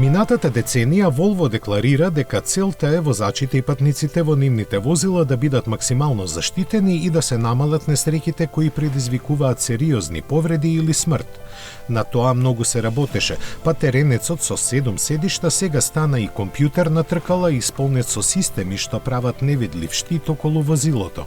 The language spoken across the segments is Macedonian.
минатата деценија Volvo декларира дека целта е возачите и патниците во нивните возила да бидат максимално заштитени и да се намалат несреќите кои предизвикуваат сериозни повреди или смрт. На тоа многу се работеше, па теренецот со 7 седишта сега стана и компјутерна тркала исполнет со системи што прават невидлив штит околу возилото.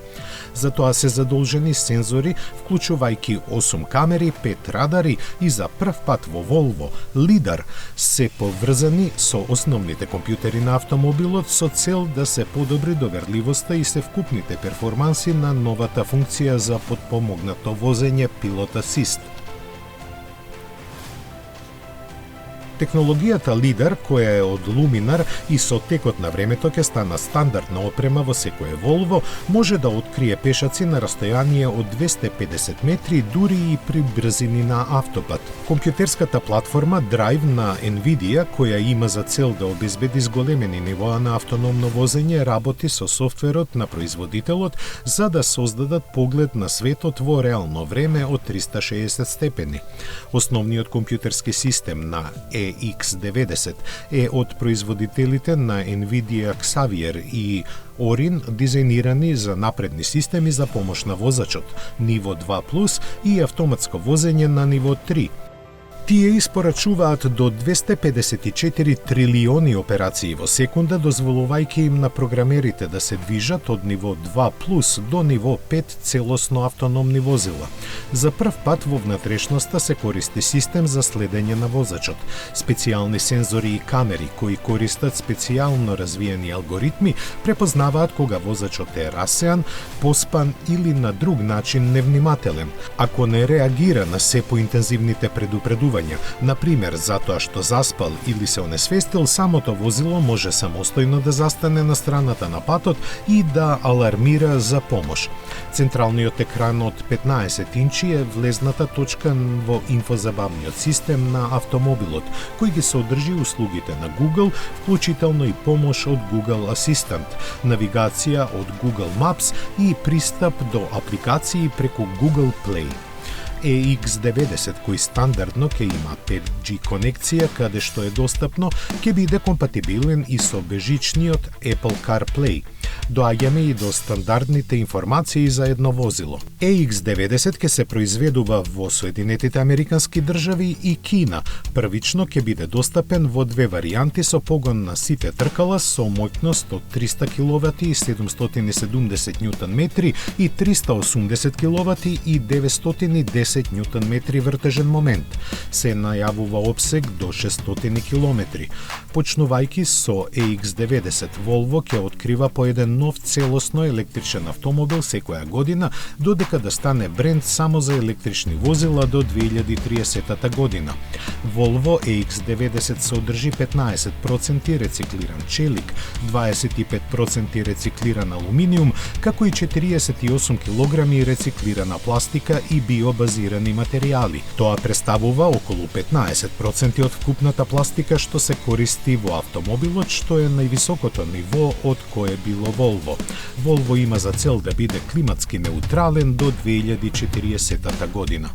За тоа се задолжени сензори, вклучувајќи 8 камери, 5 радари и за прв пат во Volvo лидар се поврзани со основните компјутери на автомобилот со цел да се подобри доверливоста и севкупните перформанси на новата функција за подпомогнато возење Pilot Assist. Технологијата лидар, која е од Luminar и со текот на времето ќе стана стандардна опрема во секое Volvo, може да открие пешаци на растојание од 250 метри дури и при брзини на автопат. Компјутерската платформа Drive на Nvidia, која има за цел да обезбеди зголемени нивоа на автономно возење, работи со софтверот на производителот за да создадат поглед на светот во реално време од 360 степени. Основниот компјутерски систем на EX90 е од производителите на Nvidia Xavier и Orin, дизајнирани за напредни системи за помош на возачот, ниво 2+, и автоматско возење на ниво 3. Тие испорачуваат до 254 трилиони операции во секунда, дозволувајќи им на програмерите да се движат од ниво 2+ до ниво 5 целосно автономни возила. За прв пат во внатрешноста се користи систем за следење на возачот. Специјални сензори и камери кои користат специјално развиени алгоритми препознаваат кога возачот е расеан, поспан или на друг начин невнимателен. Ако не реагира на се поинтензивните предупредувања, например, затоа што заспал или се онесвестил, самото возило може самостојно да застане на страната на патот и да алармира за помош. Централниот екран од 15 инчи е влезната точка во инфозабавниот систем на автомобилот, кој ги содржи услугите на Google, вклучително и помош од Google Assistant, навигација од Google Maps и пристап до апликации преку Google Play. EX90, кој стандардно ќе има 5G конекција, каде што е достапно, ќе биде компатибилен и со бежичниот Apple CarPlay. Доаѓаме и до стандардните информации за едно возило. EX90 ќе се произведува во Соединетите Американски држави и Кина. Првично ќе биде достапен во две варијанти со погон на сите тркала со моќност од 300 кW и 770 Нм и 380 кW и 910 Нм вртежен момент. Се најавува обсег до 600 км. Почнувајќи со EX90, Volvo ќе открива по еден нов целосно електричен автомобил секоја година, додека да стане бренд само за електрични возила до 2030 година. Volvo EX90 содржи 15% рециклиран челик, 25% рециклиран алуминиум, како и 48 кг рециклирана пластика и биобазирани материјали. Тоа представува околу 15% од вкупната пластика што се користи во автомобилот, што е највисокото ниво од кое било Volvo. Volvo има за цел да биде климатски неутрален до 2040 година.